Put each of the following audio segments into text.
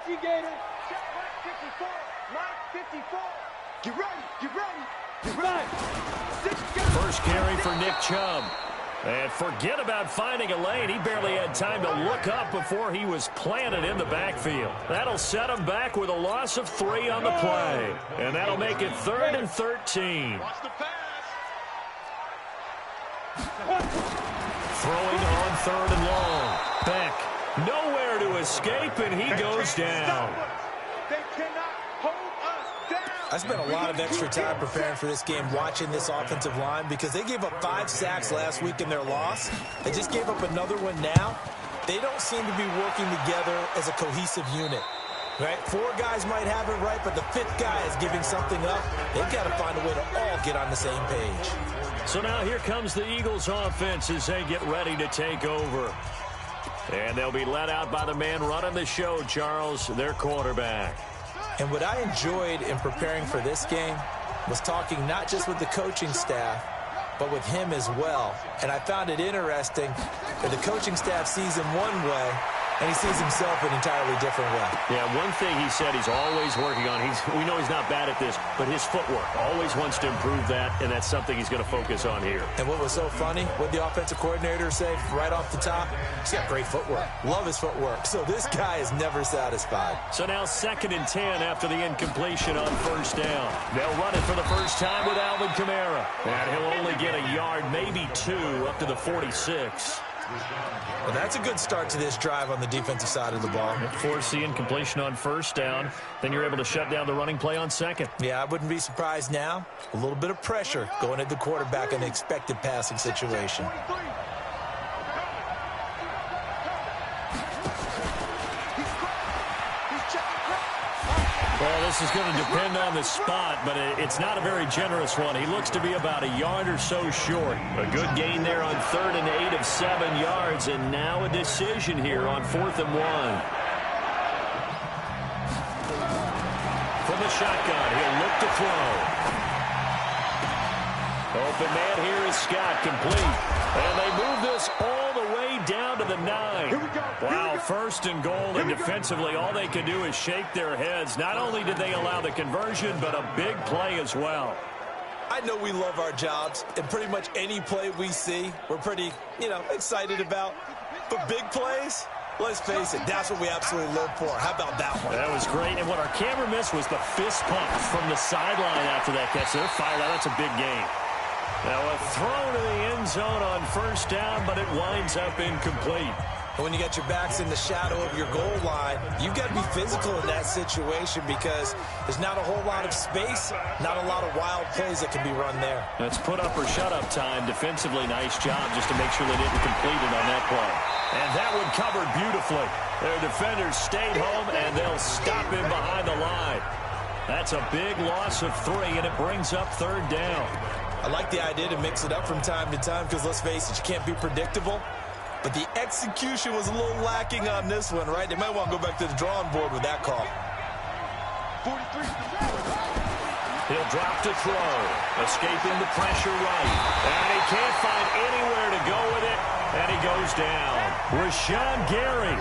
you, Gator. Check Mike 54. Mike 54. Get ready. Get ready. Get ready. First carry for Nick Chubb. And forget about finding a lane. He barely had time to look up before he was planted in the backfield. That'll set him back with a loss of 3 on the play. And that'll make it 3rd and 13. Throwing on 3rd and long. Beck, nowhere to escape, and he goes down. They cannot hold us down. I spent a lot of extra time preparing for this game watching this offensive line because they gave up 5 sacks last week in their loss. They just gave up another one now. They don't seem to be working together as a cohesive unit. Right? 4 guys might have it right, but the 5th guy is giving something up. They've got to find a way to all get on the same page. So now here comes the Eagles offense as they get ready to take over. And they'll be led out by the man running the show, Charles, their quarterback. And what I enjoyed in preparing for this game was talking not just with the coaching staff, but with him as well. And I found it interesting that the coaching staff sees him one way, and he sees himself an entirely different way. Yeah, one thing he said he's always working on, we know he's not bad at this, but his footwork, always wants to improve that, and that's something he's going to focus on here. And what was so funny, what the offensive coordinator said right off the top, he's got great footwork. Love his footwork. So this guy is never satisfied. So now 2nd and 10 after the incompletion on 1st down. They'll run it for the first time with Alvin Kamara. And he'll only get a yard, maybe 2, up to the 46. Well, that's a good start to this drive on the defensive side of the ball. Force the incompletion on 1st down. Then you're able to shut down the running play on 2nd. Yeah, I wouldn't be surprised now. A little bit of pressure going at the quarterback in an expected passing situation. Well, this is going to depend on the spot, but it's not a very generous one. He looks to be about a yard or so short. A good gain there on 3rd and 8 of 7 yards, and now a decision here on 4th and 1. From the shotgun, he'll look to throw. Open man here is Scott, complete. And they move this all the way down to the 9. Wow, 1st and goal, and defensively all they can do is shake their heads. Not only did they allow the conversion, but a big play as well. I know we love our jobs, and pretty much any play we see, we're pretty, excited about. But big plays, let's face it, that's what we absolutely live for. How about that one? That was great, and what our camera missed was the fist pump from the sideline after that catch. They're fired out. That's a big game. Now a throw to the end zone on 1st down, but it winds up incomplete. And when you got your backs in the shadow of your goal line, you've got to be physical in that situation because there's not a whole lot of space, not a lot of wild plays that can be run there. That's put up or shut up time. Defensively, nice job just to make sure they didn't complete it on that play. And that one covered beautifully. Their defenders stayed home, and they'll stop him behind the line. That's a big loss of 3, and it brings up 3rd down. I like the idea to mix it up from time to time because, let's face it, you can't be predictable. But the execution was a little lacking on this one, right? They might want to go back to the drawing board with that call. 43. He'll drop to throw, escaping the pressure right. And he can't find anywhere to go with it, and he goes down. Rashawn Gary.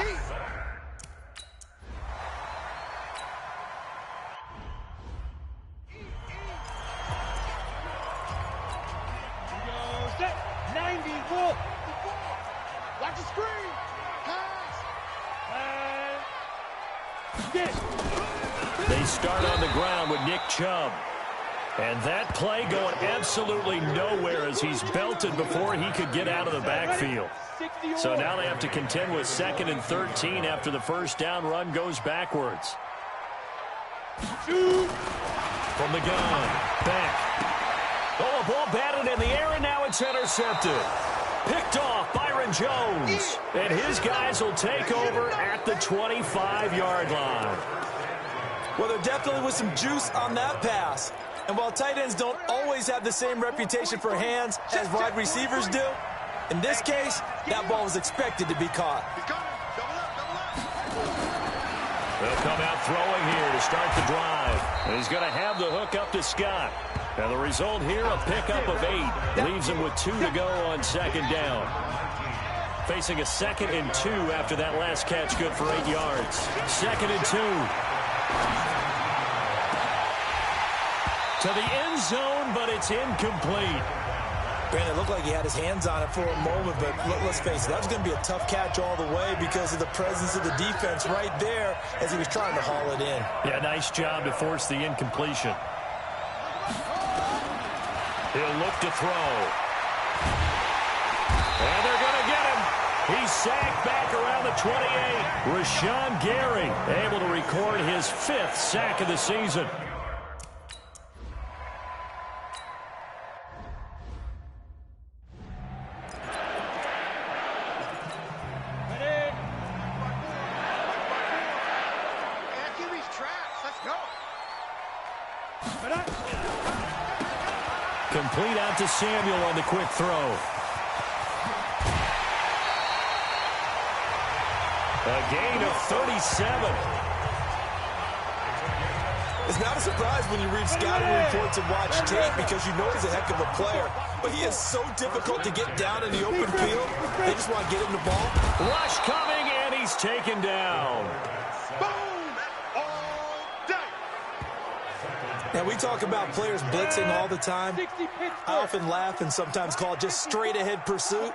Watch the screen. Pass. They start on the ground with Nick Chubb. And that play going absolutely nowhere as he's belted before he could get out of the backfield. So now they have to contend with 2nd and 13 after the 1st down run goes backwards. From the gun, back. Oh, a ball batted in the air, and now it's intercepted. Picked off Byron Jones. And his guys will take over at the 25-yard line. Well, there definitely was some juice on that pass. And while tight ends don't always have the same reputation for hands as wide receivers do, in this case, that ball was expected to be caught. They'll come out throwing here to start the drive. And he's going to have the hook up to Scott. And the result here, a pickup of 8. Leaves him with 2 to go on 2nd down. Facing a 2nd and 2 after that last catch, good for 8 yards. 2nd and 2. To the end zone, but it's incomplete. Brandon, it looked like he had his hands on it for a moment, but let's face it, that was going to be a tough catch all the way because of the presence of the defense right there as he was trying to haul it in. Yeah, nice job to force the incompletion. He'll look to throw. And they're going to get him. He's sacked back around the 28. Rashawn Gary able to record his 5th sack of the season. Complete out to Samuel on the quick throw. A gain of 37. It's not a surprise when you read scouting reports and watch tape because you know he's a heck of a player. But he is so difficult to get down in the open field. They just want to get him the ball. Rush coming, and he's taken down. Now, we talk about players blitzing all the time. I often laugh and sometimes call it just straight-ahead pursuit.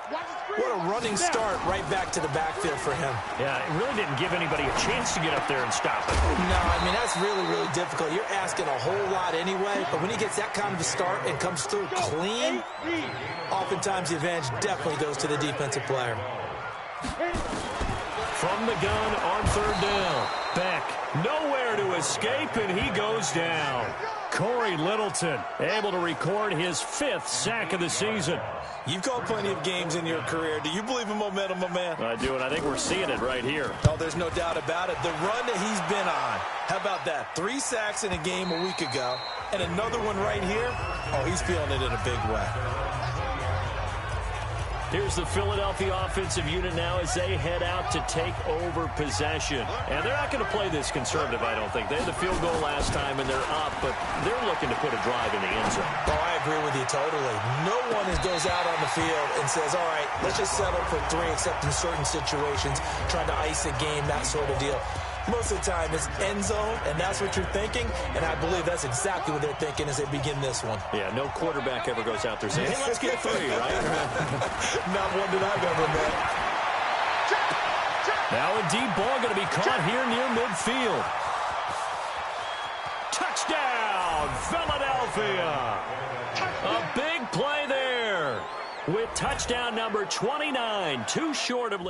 What a running start right back to the backfield for him. Yeah, it really didn't give anybody a chance to get up there and stop it. No, I mean, that's really, really difficult. You're asking a whole lot anyway, but when he gets that kind of a start and comes through clean, oftentimes the advantage definitely goes to the defensive player. From the gun on 3rd down. Beck, nowhere to escape, and he goes down. Corey Littleton able to record his 5th sack of the season. You've called plenty of games in your career. Do you believe in momentum, my man? I do, and I think we're seeing it right here. Oh, there's no doubt about it. The run that he's been on. How about that? 3 sacks in a game a week ago, and another one right here. Oh, he's feeling it in a big way. Here's the Philadelphia offensive unit now as they head out to take over possession. And they're not going to play this conservative, I don't think. They had the field goal last time, and they're up, but they're looking to put a drive in the end zone. Oh, I agree with you totally. No one goes out on the field and says, all right, let's just settle for 3, except in certain situations, trying to ice a game, that sort of deal. Most of the time, it's end zone, and that's what you're thinking, and I believe that's exactly what they're thinking as they begin this one. Yeah, no quarterback ever goes out there saying, hey, let's get 3, right? Not one that I've ever met. Now a deep ball going to be caught here near midfield. Touchdown, Philadelphia! A big play there with touchdown number 29, too short of...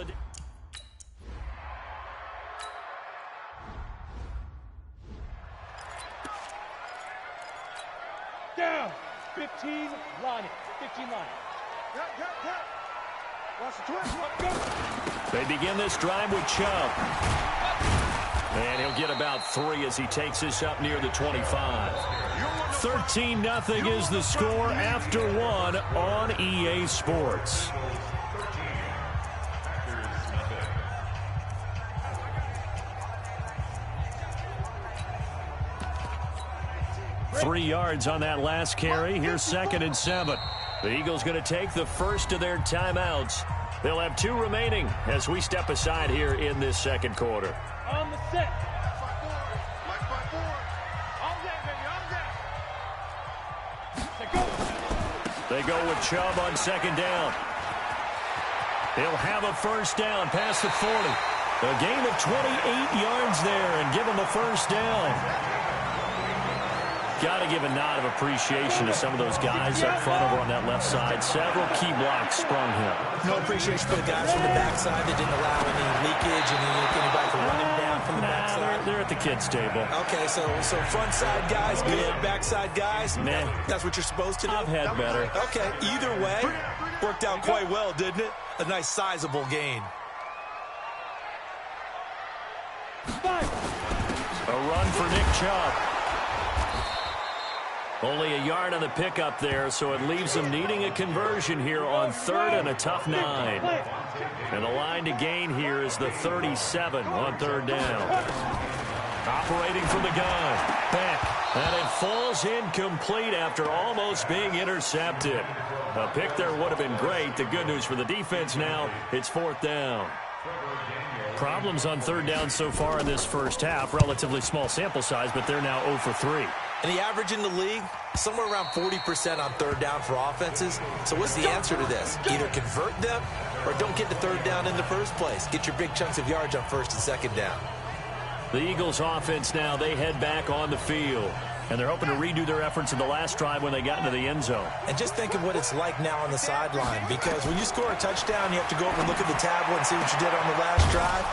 Down. 15 line it. 15 line it. Watch the twist. Go. They begin this drive with Chubb. And he'll get about 3 as he takes this up near the 25. 13-0 is the score after 1 on EA Sports. Three yards on that last carry. Here's 2nd and 7. The Eagles going to take the first of their timeouts. They'll have 2 remaining as we step aside here in this 2nd quarter. On the set. They go with Chubb on 2nd down. He'll have a first down past the 40. A gain of 28 yards there and give him a first down. Got to give a nod of appreciation to some of those guys up front over on that left side. Several key blocks sprung him. No appreciation for the guys from the backside that didn't allow any leakage and anybody to run him down from the backside. They're at the kids' table. Okay, so front side guys, good. Backside guys, man. That's what you're supposed to do? I've had better. Okay, either way, worked out quite well, didn't it? A nice sizable gain. A run for Nick Chubb. Only a yard on the pickup there, so it leaves them needing a conversion here on 3rd and a tough 9. And the line to gain here is the 37 on 3rd down. Operating from the gun. Beck. And it falls incomplete after almost being intercepted. A pick there would have been great. The good news for the defense now, it's 4th down. Problems on 3rd down so far in this first half. Relatively small sample size, but they're now 0 for 3. And the average in the league, somewhere around 40% on 3rd down for offenses. So what's the answer to this? Either convert them or don't get to 3rd down in the first place. Get your big chunks of yards on 1st and 2nd down. The Eagles offense now, they head back on the field. And they're hoping to redo their efforts in the last drive when they got into the end zone. And just think of what it's like now on the sideline, because when you score a touchdown, you have to go over and look at the tablet and see what you did on the last drive.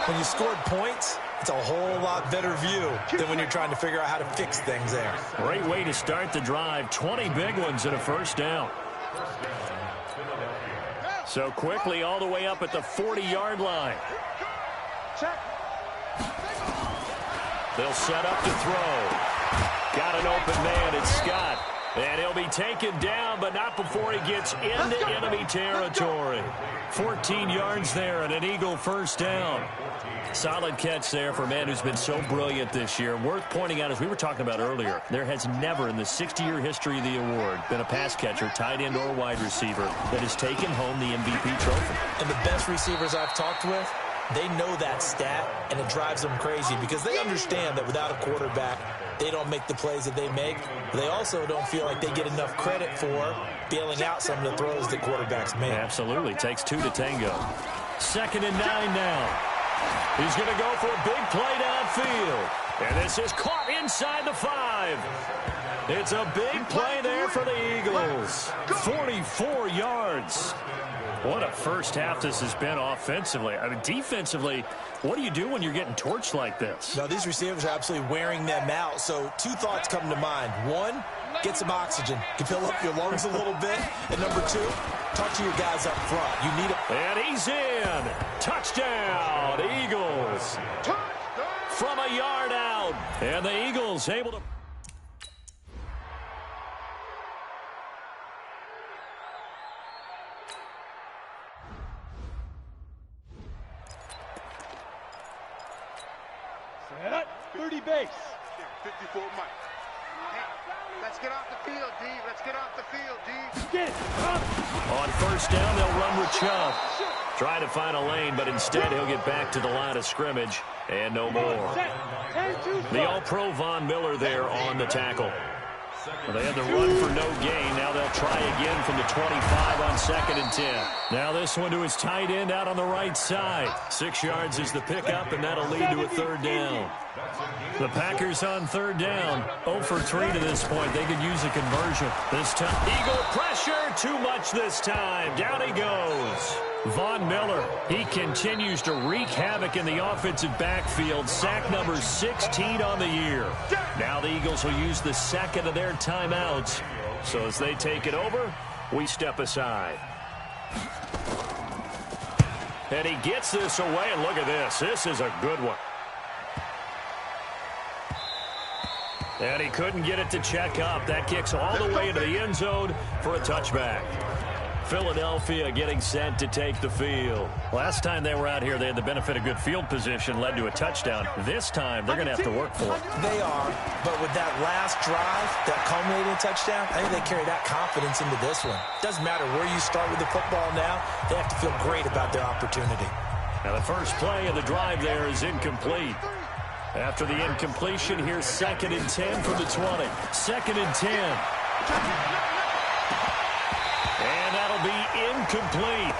When you scored points, it's a whole lot better view than when you're trying to figure out how to fix things there. Great way to start the drive. 20 big ones and a 1st down. So quickly all the way up at the 40-yard line. They'll set up to throw. Got an open man, it's Scott. And he'll be taken down, but not before he gets into enemy territory. 14 yards there and an Eagle 1st down. Solid catch there for a man who's been so brilliant this year. Worth pointing out, as we were talking about earlier, there has never in the 60-year history of the award been a pass catcher, tight end, or wide receiver that has taken home the MVP trophy. And the best receivers I've talked with, they know that stat, and it drives them crazy because they understand that without a quarterback, they don't make the plays that they make. They also don't feel like they get enough credit for bailing out some of the throws that quarterbacks make. Absolutely. Takes 2 to tango. 2nd and 9 now. He's going to go for a big play downfield. And this is caught inside the 5. It's a big play there for the Eagles. 44 yards. What a first half this has been offensively. I mean, defensively, what do you do when you're getting torched like this? Now, these receivers are absolutely wearing them out. So 2 thoughts come to mind. 1, get some oxygen. You can fill up your lungs a little bit. And number 2, talk to your guys up front. You need a... And he's in. Touchdown, Eagles. From a yard out. And the Eagles able to... Set up, 30 base. 54 Mike. Let's get off the field, D. Let's get off the field, D. Get it. On 1st down, they'll run with Chubb. Try to find a lane, but instead he'll get back to the line of scrimmage and no more. The All-Pro Von Miller there on the tackle. Well, they had the run for no gain. Now they'll try again from the 25 on 2nd and 10. Now this one to his tight end out on the right side. 6 yards is the pickup, and that'll lead to a 3rd down. The Packers on 3rd down. 0 for 3 to this point. They could use a conversion. This time, Eagle pressure. Too much this time. Down he goes. Von Miller, he continues to wreak havoc in the offensive backfield. Sack number 16 on the year. Now the Eagles will use the 2nd of their timeouts. So as they take it over, we step aside. And he gets this away, and look at this. This is a good one. And he couldn't get it to check up. That kicks all the way into the end zone for a touchback. Philadelphia getting set to take the field. Last time they were out here, they had the benefit of good field position, led to a touchdown. This time, they're going to have to work for it. They are, but with that last drive, that culminating touchdown, I think they carry that confidence into this one. Doesn't matter where you start with the football now, they have to feel great about their opportunity. Now the first play of the drive there is incomplete. After the incompletion, here's 2nd and 10 from the 20. 2nd and 10. And that'll be incomplete.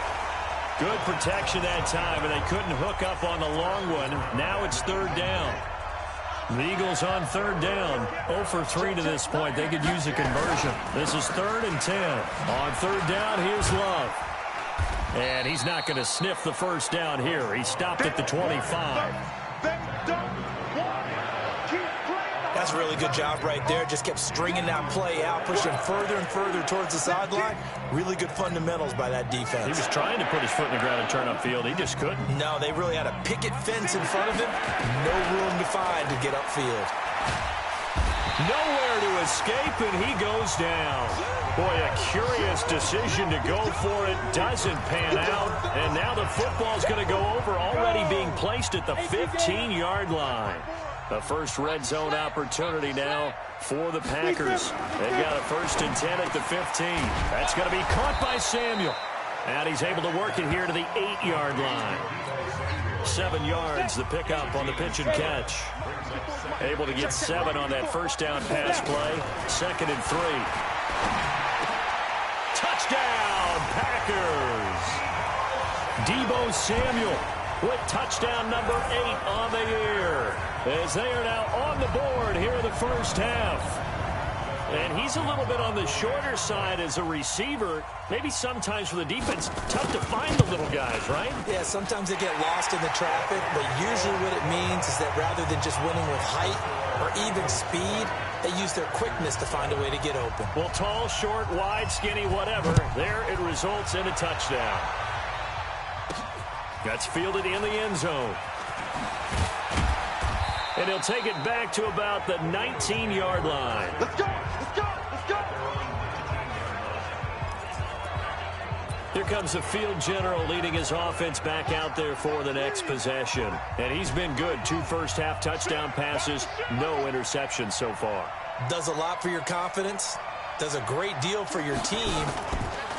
Good protection that time, and they couldn't hook up on the long one. Now it's 3rd down. The Eagles on 3rd down. 0 for 3 to this point. They could use a conversion. This is 3rd and 10. On 3rd down, here's Love. And he's not going to sniff the first down here. He stopped at the 25. That's a really good job right there. Just kept stringing that play out, pushing further and further towards the sideline. Really good fundamentals by that defense. He was trying to put his foot in the ground and turn upfield. He just couldn't. No, they really had a picket fence in front of him. No room to find to get upfield. Nowhere to escape, and he goes down. Boy, a curious decision to go for it. Doesn't pan out. And now the football's going to go over, already being placed at the 15-yard line. A first red zone opportunity now for the Packers. They've got a 1st and 10 at the 15. That's going to be caught by Samuel. And he's able to work it here to the 8-yard line. 7 yards, the pickup on the pitch and catch. Able to get 7 on that first down pass play. 2nd and 3. Touchdown, Packers! Deebo Samuel with touchdown number 8 on the year, as they are now on the board here in the first half. And he's a little bit on the shorter side as a receiver. Maybe sometimes for the defense, tough to find the little guys, right? Yeah, sometimes they get lost in the traffic, but usually what it means is that rather than just winning with height or even speed, they use their quickness to find a way to get open. Well, tall, short, wide, skinny, whatever, there it results in a touchdown. That's fielded in the end zone. And he'll take it back to about the 19-yard line. Let's go! Let's go! Let's go! Here comes the field general leading his offense back out there for the next possession. And he's been good. 2 first-half touchdown passes, no interceptions so far. Does a lot for your confidence. Does a great deal for your team.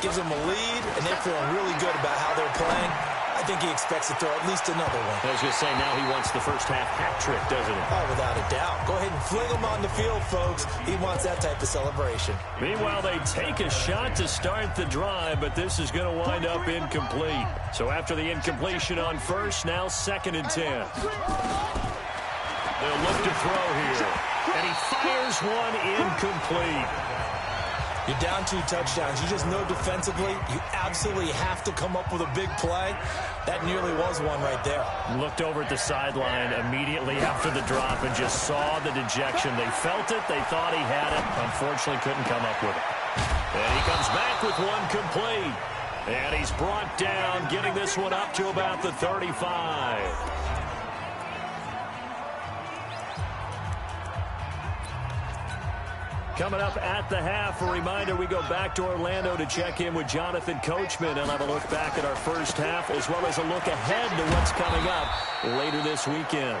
Gives them a lead, and they're feeling really good about how they're playing. I think he expects to throw at least another one. I was going to say, now he wants the first-half hat trick, doesn't he? Oh, without a doubt. Go ahead and fling him on the field, folks. He wants that type of celebration. Meanwhile, they take a shot to start the drive, but this is going to wind up incomplete. So after the incompletion on first, now 2nd and 10. They'll look to throw here. And he fires one incomplete. You're down 2 touchdowns. You just know defensively you absolutely have to come up with a big play. That nearly was one right there. Looked over at the sideline immediately after the drop and just saw the dejection. They felt it. They thought he had it. Unfortunately, couldn't come up with it. And he comes back with one complete. And he's brought down, getting this one up to about the 35. Coming up at the half, a reminder, we go back to Orlando to check in with Jonathan Coachman and have a look back at our first half, as well as a look ahead to what's coming up later this weekend.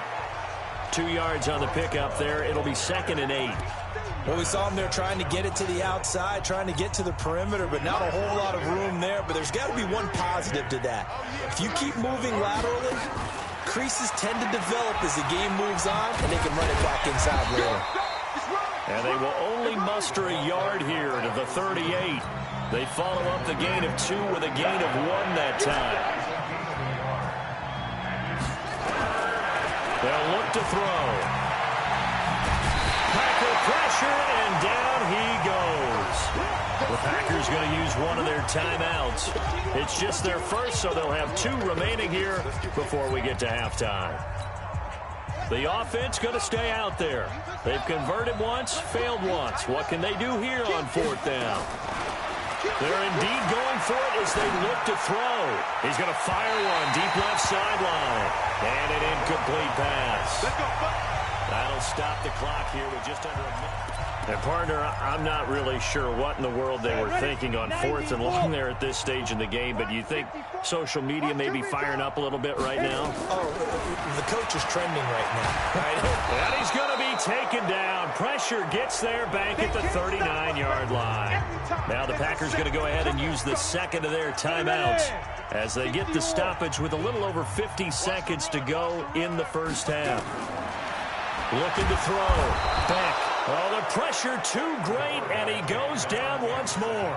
2 yards on the pickup there. It'll be 2nd and 8. Well, we saw him there trying to get it to the outside, trying to get to the perimeter, but not a whole lot of room there. But there's got to be one positive to that. If you keep moving laterally, creases tend to develop as the game moves on, and they can run it back inside later. And they will only muster a yard here to the 38. They follow up the gain of 2 with a gain of 1 that time. They'll look to throw. Packer pressure, and down he goes. The Packers going to use one of their timeouts. It's just their first, so they'll have 2 remaining here before we get to halftime. The offense going to stay out there. They've converted once, failed once. What can they do here on 4th down? They're indeed going for it as they look to throw. He's going to fire one deep left sideline. And an incomplete pass. That'll stop the clock here with just under a minute. And, partner, I'm not really sure what in the world they were thinking on 4th and long there at this stage in the game, but you think social media may be firing up a little bit right now? Oh, the coach is trending right now. Right? And he's going to be taken down. Pressure gets there back at the 39-yard line. Now the Packers going to go ahead and use the 2nd of their timeouts as they get the stoppage with a little over 50 seconds to go in the first half. Looking to throw. Back. Oh, the pressure too great, and he goes down once more.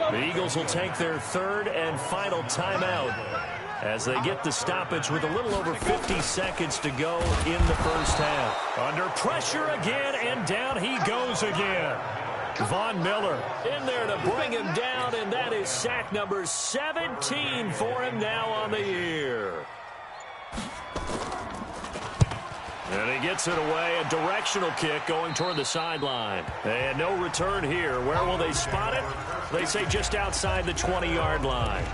The Eagles will take their 3rd and final timeout as they get the stoppage with a little over 50 seconds to go in the first half. Under pressure again, and down he goes again. Von Miller in there to bring him down, and that is sack number 17 for him now on the year. And he gets it away, a directional kick going toward the sideline. And no return here. Where will they spot it? They say just outside the 20-yard line.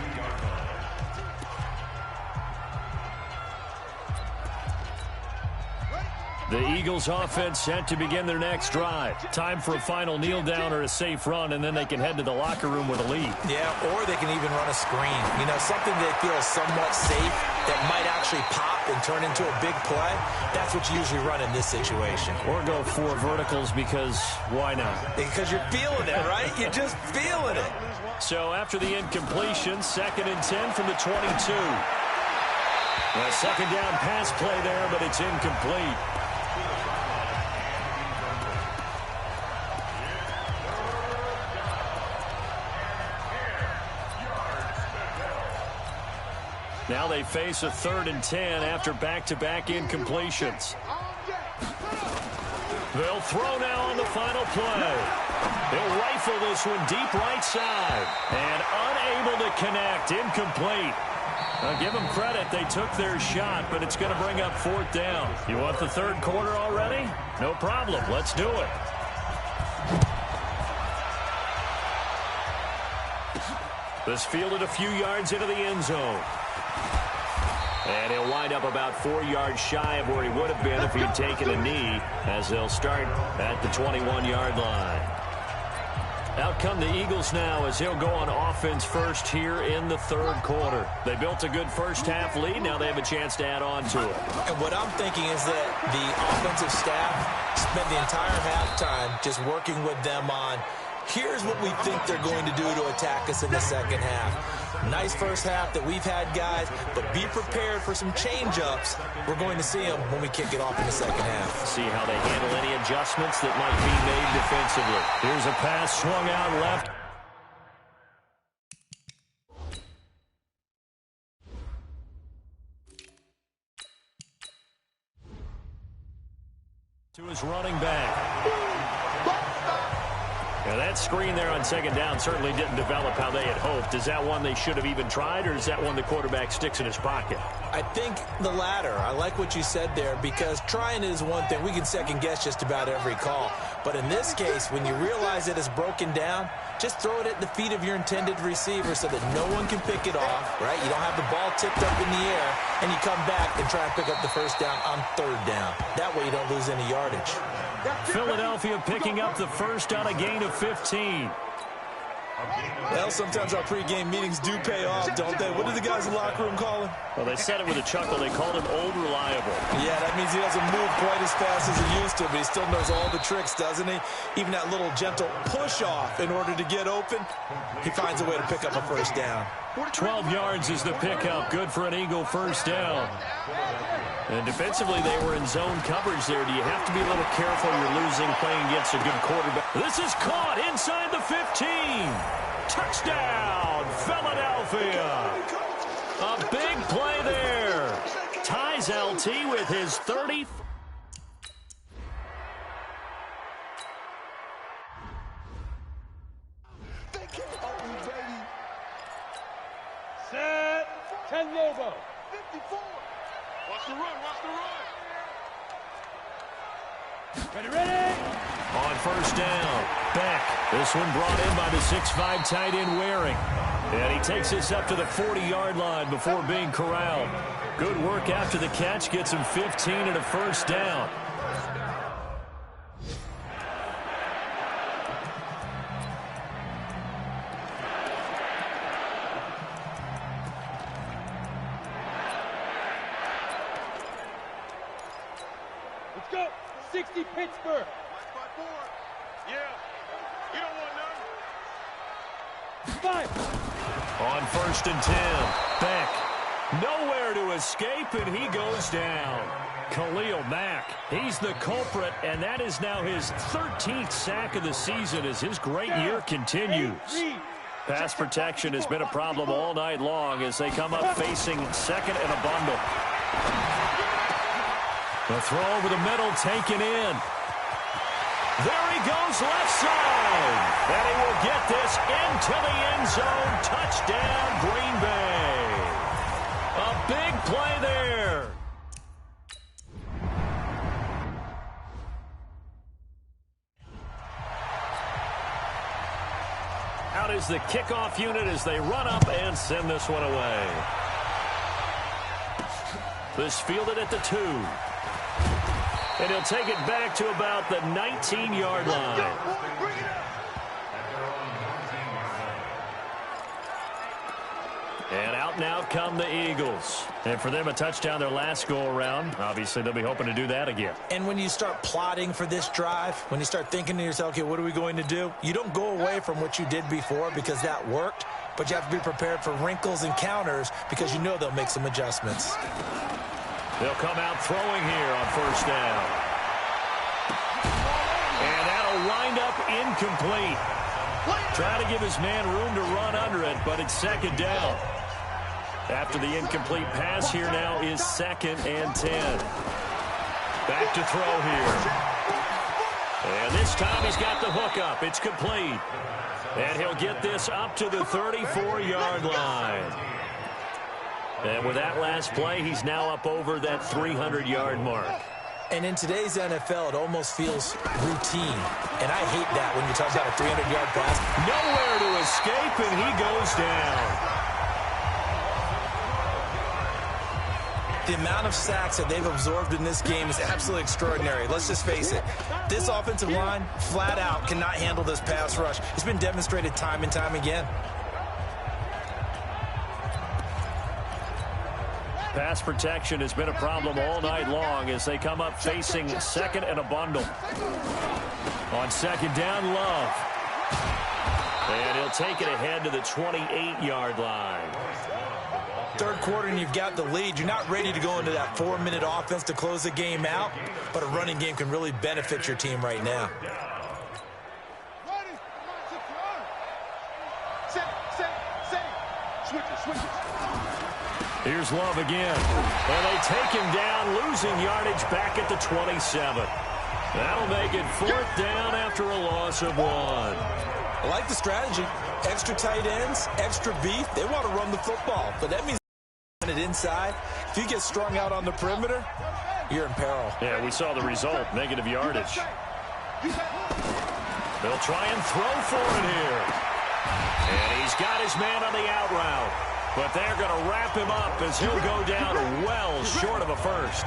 The Eagles offense set to begin their next drive. Time for a final kneel down or a safe run, and then they can head to the locker room with a lead. Yeah, or they can even run a screen. You know, something they feel is somewhat safe that might actually pop and turn into a big play. That's what you usually run in this situation. Or go 4 verticals because why not? Because you're feeling it, right? You're just feeling it. So after the incompletion, 2nd and 10 from the 22. A second down pass play there, but it's incomplete. Now they face a 3rd and 10 after back-to-back incompletions. They'll throw now on the final play. They'll rifle this one deep right side. And unable to connect. Incomplete. Now give them credit. They took their shot, but it's going to bring up 4th down. You want the 3rd quarter already? No problem. Let's do it. This fielded a few yards into the end zone. And he'll wind up about 4 yards shy of where he would have been if he'd taken a knee, as they'll start at the 21-yard line. Out come the Eagles now as he'll go on offense first here in the 3rd quarter. They built a good first-half lead. Now they have a chance to add on to it. And what I'm thinking is that the offensive staff spent the entire halftime just working with them on, here's what we think they're going to do to attack us in the second half. Nice first half that we've had, guys, but be prepared for some change-ups. We're going to see them when we kick it off in the second half. See how they handle any adjustments that might be made defensively. Here's a pass swung out left. To his running back. Now that screen there on 2nd down certainly didn't develop how they had hoped. Is that one they should have even tried, or is that one the quarterback sticks in his pocket? I think the latter. I like what you said there, because trying is one thing. We can second-guess just about every call. But in this case, when you realize that it's broken down, just throw it at the feet of your intended receiver so that no one can pick it off, right? You don't have the ball tipped up in the air, and you come back and try and pick up the first down on 3rd down. That way you don't lose any yardage. Philadelphia picking up the first on a gain of 15. Well, sometimes our pregame meetings do pay off, don't they? What did the guys in the locker room call him? Well, they said it with a chuckle. They called him Old Reliable. Yeah, that means he doesn't move quite as fast as he used to, but he still knows all the tricks, doesn't he? Even that little gentle push-off in order to get open, he finds a way to pick up a first down. 12 yards is the pickup. Good for an Eagle first down. And defensively, they were in zone coverage there. Do you have to be a little careful? You're losing playing against a good quarterback. This is caught inside the 15. Touchdown, Philadelphia. A big play there. Ties LT with his 30th. Set. 10 Lobo. 54. Watch the run, watch the run. Ready. On first down, Beck. This one brought in by the 6'5" tight end Waring. And he takes this up to the 40-yard line before being corralled. Good work after the catch. Gets him 15 and a first down. Let's go. 60 Pittsburgh. Yeah. You don't want none. 5. On first and 10, Beck. Nowhere to escape, and he goes down. Khalil Mack, he's the culprit, and that is now his 13th sack of the season as his great year continues. Pass protection has been a problem all night long as they come up facing second and a bundle. The throw over the middle taken in. There he goes left side. And he will get this into the end zone. Touchdown, Green Bay. A big play there. Out is the kickoff unit as they run up and send this one away. This fielded at the 2. And he'll take it back to about the 19-yard line. And out and out come the Eagles. And for them, a touchdown their last go-around. Obviously, they'll be hoping to do that again. And when you start plotting for this drive, when you start thinking to yourself, okay, what are we going to do? You don't go away from what you did before because that worked, but you have to be prepared for wrinkles and counters because you know they'll make some adjustments. They'll come out throwing here on first down. And that'll wind up incomplete. Trying to give his man room to run under it, but it's second down. After the incomplete pass, here now is 2nd and 10. Back to throw here. And this time he's got the hook up. It's complete. And he'll get this up to the 34-yard line. And with that last play, he's now up over that 300-yard mark. And in today's NFL, it almost feels routine. And I hate that when you talk about a 300-yard pass. Nowhere to escape, and he goes down. The amount of sacks that they've absorbed in this game is absolutely extraordinary. Let's just face it. This offensive line, flat out, cannot handle this pass rush. It's been demonstrated time and time again. Pass protection has been a problem all night long as they come up facing second and a bundle. On second down, Love. And he'll take it ahead to the 28-yard line. Third quarter and you've got the lead. You're not ready to go into that 4-minute offense to close the game out, but a running game can really benefit your team right now. Here's Love again. And they take him down, losing yardage back at the 27. That'll make it 4th down after a loss of 1. I like the strategy. Extra tight ends, extra beef. They want to run the football, but that means it inside. If you get strung out on the perimeter, you're in peril. Yeah, we saw the result, negative yardage. They'll try and throw for it here. And he's got his man on the out route. But they're going to wrap him up as he'll go down well short of a first.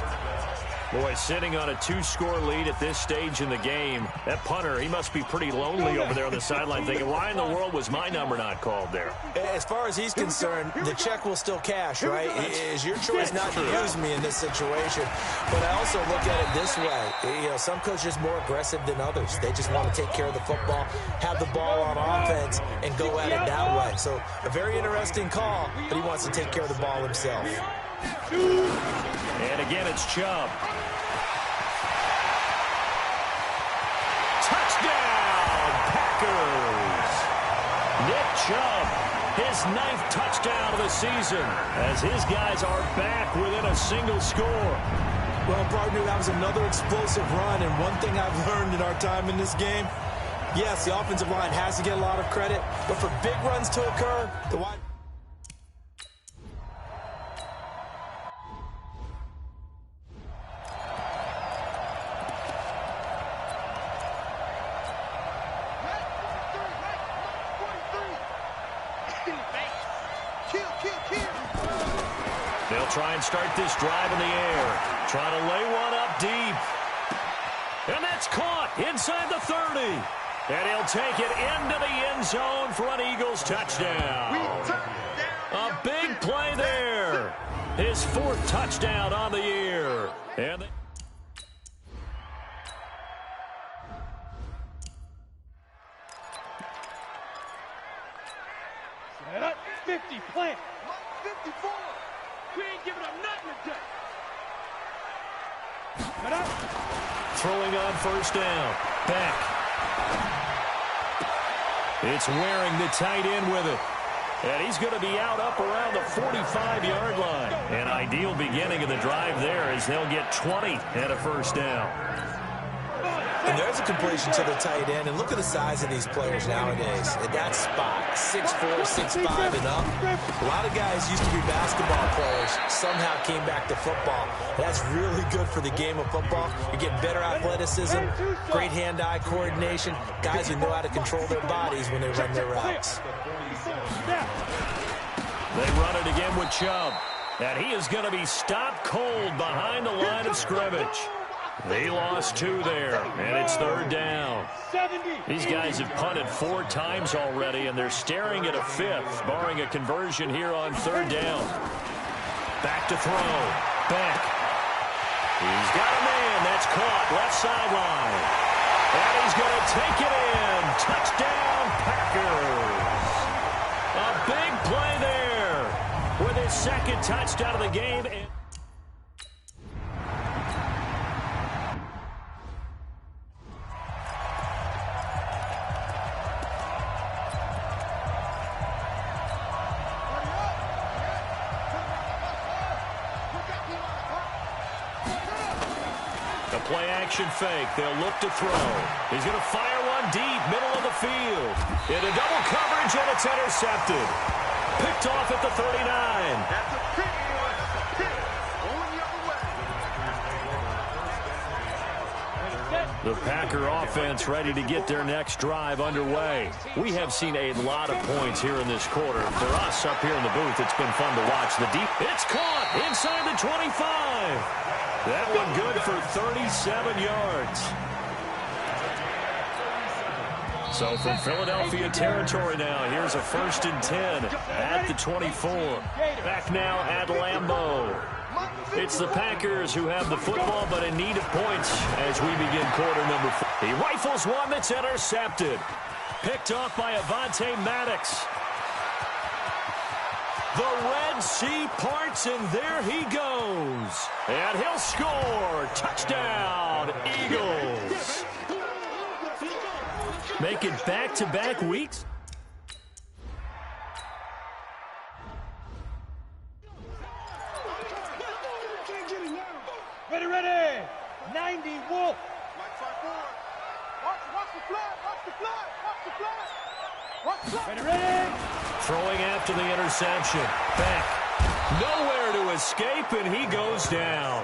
Boy, sitting on a 2-score lead at this stage in the game, that punter, he must be pretty lonely over there on the sideline thinking, why in the world was my number not called there? As far as he's concerned, the check will still cash, right? It is your choice not to use me in this situation. But I also look at it this way. You know, some coaches are more aggressive than others. They just want to take care of the football, have the ball on offense, and go at it that way. So a very interesting call, but he wants to take care of the ball himself. And again, it's Chubb. Touchdown, Packers! Nick Chubb, his 9th touchdown of the season, as his guys are back within a single score. Well, partner, that was another explosive run, and one thing I've learned in our time in this game, yes, the offensive line has to get a lot of credit, but for big runs to occur, the wide... 'Kill. They'll try and start this drive in the air. Trying to lay one up deep. And that's caught inside the 30. And he'll take it into the end zone for an Eagles touchdown. A big play there. His 4th touchdown on the year. And Set up, 50, plant. 54. We ain't giving up nothing today. Set up. throwing on first down. Beck. It's Waring, the tight end, with it. And he's going to be out up around the 45-yard line. An ideal beginning of the drive there as they'll get 20 and a first down. And there's a completion to the tight end. And look at the size of these players nowadays. At that spot, 6'4", 6'5", and up. A lot of guys used to be basketball players, somehow came back to football. That's really good for the game of football. You get better athleticism, great hand-eye coordination, guys who know how to control their bodies when they run their routes. They run it again with Chubb. And he is going to be stopped cold behind the line of scrimmage. They lost 2 there, and it's 3rd down. These guys have punted 4 times already, and they're staring at a 5th, barring a conversion here on 3rd down. Back to throw. Beck. He's got a man. That's caught. Left sideline. And he's going to take it in. Touchdown, Packers. A big play there with his 2nd touchdown of the game. Play-action fake. They'll look to throw. He's going to fire one deep, middle of the field. Into double coverage, and it's intercepted. Picked off at the 39. That's a pick, boy. Pick. Going the other way. The Packer offense ready to get their next drive underway. We have seen a lot of points here in this quarter. For us up here in the booth, it's been fun to watch. It's caught inside the 25. That one good for 37 yards. So from Philadelphia territory now, here's a 1st and 10 at the 24. Back now at Lambeau. It's the Packers who have the football, but in need of points as we begin quarter number 4. He rifles one that's intercepted. Picked off by Avonte Maddox. The Red Sea parts, and there he goes. And he'll score. Touchdown, Eagles. Make it back-to-back weeks. Ready. 90 Wolf. Watch the flag. Ready. Throwing after the interception. Beck. Nowhere to escape, and he goes down.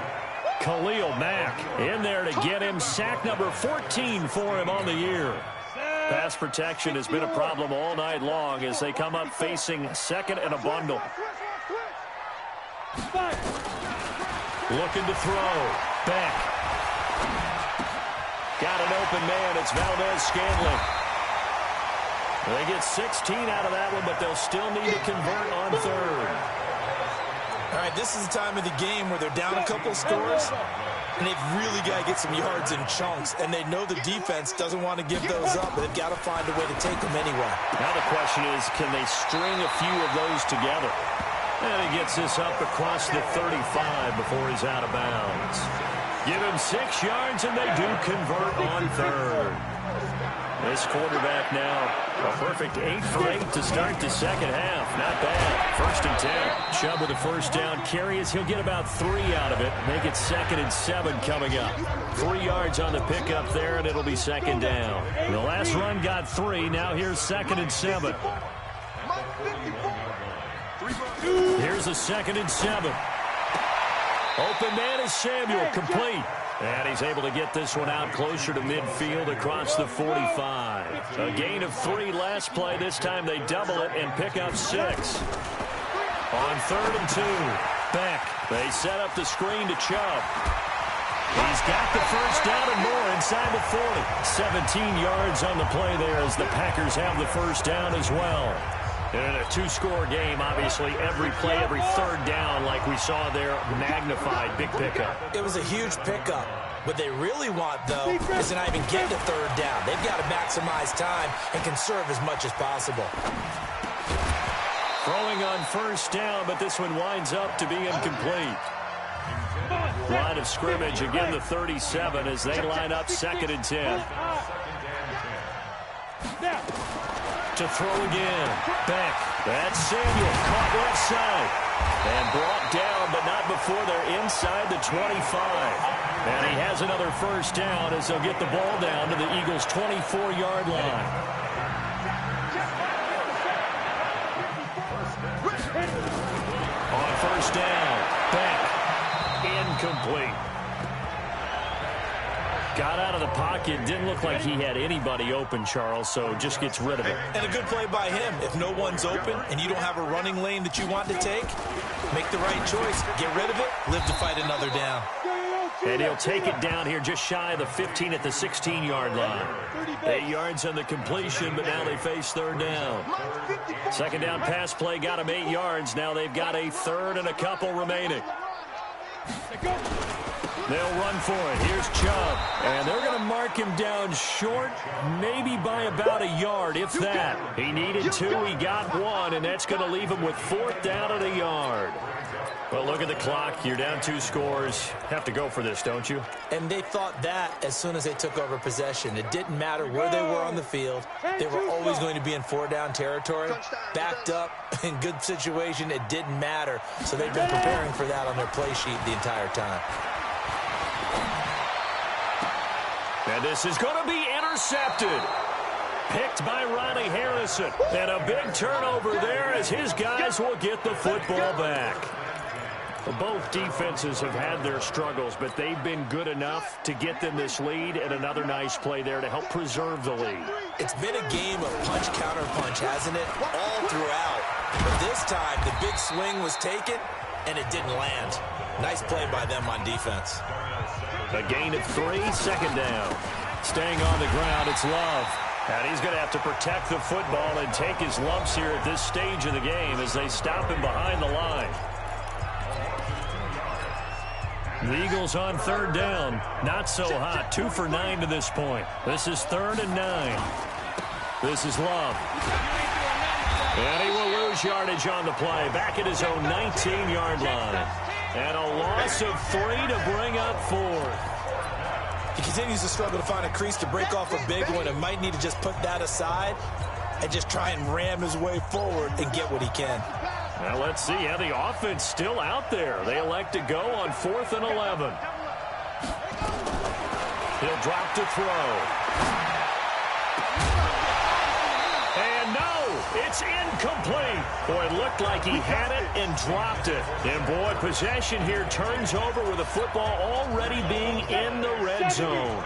Khalil Mack in there to get him. Sack number 14 for him on the year. Pass protection has been a problem all night long as they come up facing 2nd and a bundle. Looking to throw. Beck. Got an open man. It's Valdez-Scantling. They get 16 out of that one, but they'll still need to convert on 3rd. All right, this is the time of the game where they're down a couple scores, and they've really got to get some yards in chunks, and they know the defense doesn't want to give those up, but they've got to find a way to take them anyway. Now the question is, can they string a few of those together? And he gets this up across the 35 before he's out of bounds. Give him 6 yards, and they do convert on 3rd. This quarterback now, a perfect 8 for 8 to start the 2nd half. Not bad. 1st and 10. Chubb with a 1st down carry as he'll get about 3 out of it. Make it 2nd and 7 coming up. 3 yards on the pickup there, and it'll be 2nd down. The last run got 3. Now here's 2nd and 7. Here's a 2nd and 7. Open man is Samuel, complete. And he's able to get this one out closer to midfield across the 45. A gain of 3 last play. This time they double it and pick up 6. On 3rd and 2, Beck. They set up the screen to Chubb. He's got the 1st down and more inside the 40. 17 yards on the play there as the Packers have the 1st down as well. In a 2-score game, obviously, every play, every 3rd down, like we saw there, magnified, big pickup. It was a huge pickup. What they really want, though, is to not even get to 3rd down. They've got to maximize time and conserve as much as possible. Throwing on 1st down, but this one winds up to be incomplete. Line of scrimmage, again, the 37 as they line up 2nd and 10. To throw again. Beck. That's Samuel. Caught left side. And brought down, but not before they're inside the 25. And he has another 1st down as they'll get the ball down to the Eagles' 24-yard line. On 1st down. Beck. Incomplete. Got out of the pocket. Didn't look like he had anybody open, Charles, so just gets rid of it. And a good play by him. If no one's open and you don't have a running lane that you want to take, make the right choice. Get rid of it. Live to fight another down. And he'll take it down here just shy of the 15 at the 16-yard line. 8 yards on the completion, but now they face third down. Second down pass play got them 8 yards. Now they've got a third and a couple remaining. They'll run for it. Here's Chubb. And they're going to mark him down short, maybe by about a yard, if that. He needed 2. He got 1, and that's going to leave him with fourth down and a yard. Well, look at the clock. You're down 2 scores. Have to go for this, don't you? And they thought that as soon as they took over possession. It didn't matter where they were on the field. They were always going to be in 4-down territory. Backed up, in good situation, it didn't matter. So they've been preparing for that on their play sheet the entire time. And this is going to be intercepted. Picked by Ronnie Harrison. And a big turnover there as his guys will get the football back. Both defenses have had their struggles, but they've been good enough to get them this lead, and another nice play there to help preserve the lead. It's been a game of punch-counter-punch, hasn't it? All throughout. But this time, the big swing was taken, and it didn't land. Nice play by them on defense. A gain of 3, second down. Staying on the ground, it's Love. And he's going to have to protect the football and take his lumps here at this stage of the game as they stop him behind the line. The Eagles on third down. Not so hot. 2 for 9 to this point. This is 3rd and 9. This is Love. And he will lose yardage on the play. Back at his own 19-yard line. And a loss of 3 to bring up 4. He continues to struggle to find a crease to break off a big one and might need to just put that aside and just try and ram his way forward and get what he can. Now let's see. Yeah, the offense still out there. They elect to go on 4th and 11. He'll drop to throw. And no, it's incomplete. Boy, it looked like he had it and dropped it. And boy, possession here turns over with the football already being in the red zone.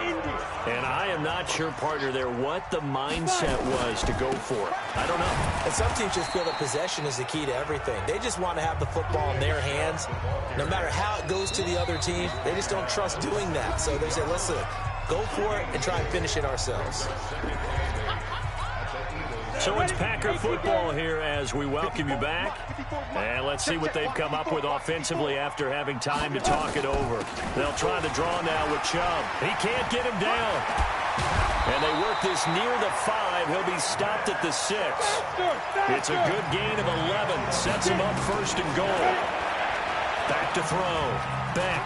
And I am not sure, partner, there what the mindset was to go for it. I don't know. And some teams just feel that possession is the key to everything. They just want to have the football in their hands. No matter how it goes to the other team, they just don't trust doing that. So they say, listen, go for it and try and finish it ourselves. So it's Packer football here as we welcome you back. And let's see what they've come up with offensively after having time to talk it over. They'll try the draw now with Chubb. He can't get him down. And they work this near the 5. He'll be stopped at the 6. It's a good gain of 11. Sets him up 1st and goal. Back to throw. Beck.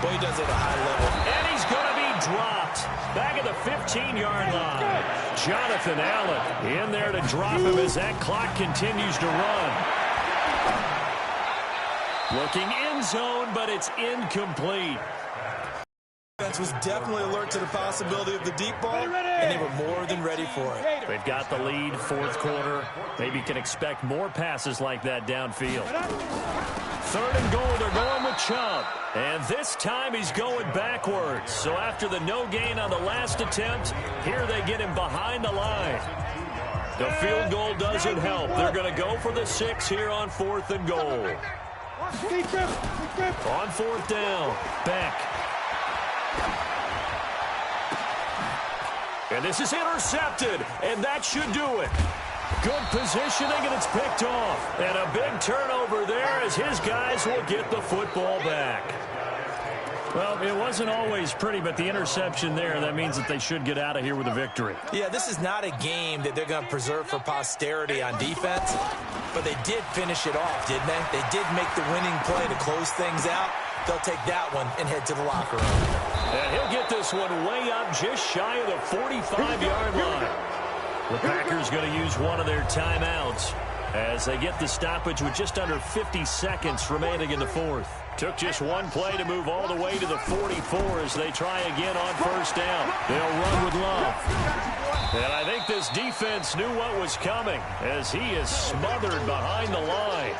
Boy, he does it at a high level. And he's going to be dropped. Back at the 15-yard line. Jonathan Allen in there to drop him as that clock continues to run. Looking end zone, but it's incomplete. Defense was definitely alert to the possibility of the deep ball, and they were more than ready for it. They've got the lead, 4th quarter. Maybe you can expect more passes like that downfield. 3rd and goal, they're going with Chubb. And this time he's going backwards. So after the no gain on the last attempt, here they get him behind the line. The field goal doesn't help. They're going to go for the 6 here on 4th and goal. On 4th down, Beck. And this is intercepted, and that should do it. Good positioning, and it's picked off. And a big turnover there as his guys will get the football back. Well, it wasn't always pretty, but the interception there, that means that they should get out of here with a victory. Yeah, this is not a game that they're going to preserve for posterity on defense, but they did finish it off, didn't they? They did make the winning play to close things out. They'll take that one and head to the locker room. And he'll get this one way up just shy of the 45-yard line. The Packers going to use one of their timeouts as they get the stoppage with just under 50 seconds remaining in the 4th. Took just one play to move all the way to the 44 as they try again on 1st down. They'll run with Love. And I think this defense knew what was coming as he is smothered behind the line.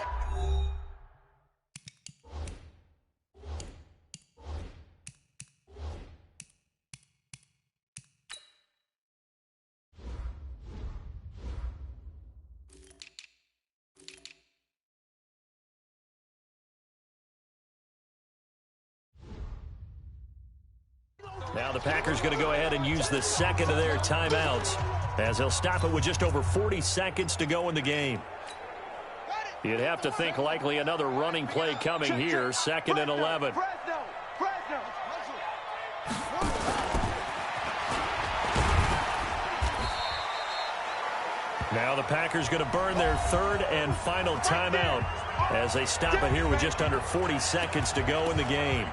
Now the Packers going to go ahead and use the second of their timeouts as they'll stop it with just over 40 seconds to go in the game. You'd have to think likely another running play coming here, 2nd and 11. Now the Packers going to burn their 3rd and final timeout as they stop it here with just under 40 seconds to go in the game.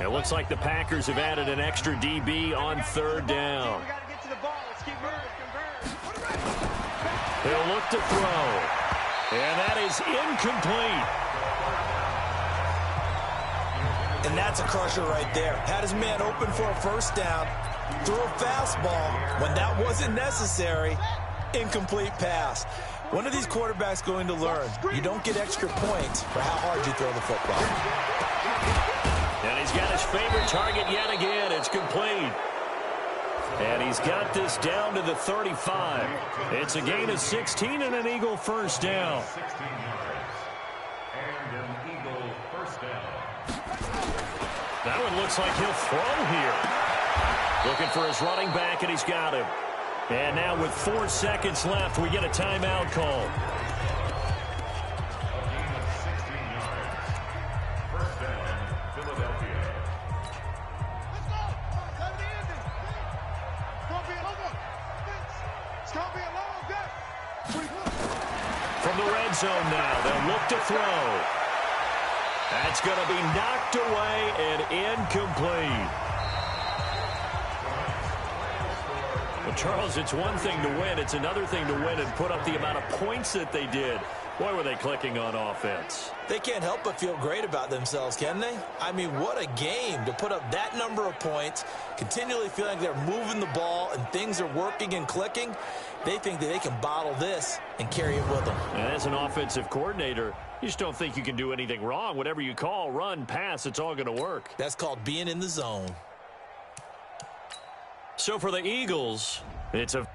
It looks like the Packers have added an extra DB on 3rd down. He'll look to throw. And that is incomplete. And that's a crusher right there. Had his man open for a 1st down. Threw a fastball when that wasn't necessary. Incomplete pass. When are these quarterbacks going to learn? You don't get extra points for how hard you throw the football. And he's got his favorite target yet again. It's complete. And he's got this down to the 35. It's a gain of 16 and an Eagle 1st down. That one looks like he'll throw here. Looking for his running back, and he's got him. And now with 4 seconds left, we get a timeout call. From the red zone now, they'll look to throw. That's going to be knocked away and incomplete. Well, Charles, it's one thing to win. It's another thing to win and put up the amount of points that they did. Boy, were they clicking on offense. They can't help but feel great about themselves, can they? I mean, what a game to put up that number of points, continually feeling like they're moving the ball and things are working and clicking. They think that they can bottle this and carry it with them. And as an offensive coordinator, you just don't think you can do anything wrong. Whatever you call, run, pass, it's all going to work. That's called being in the zone. So for the Eagles, it's a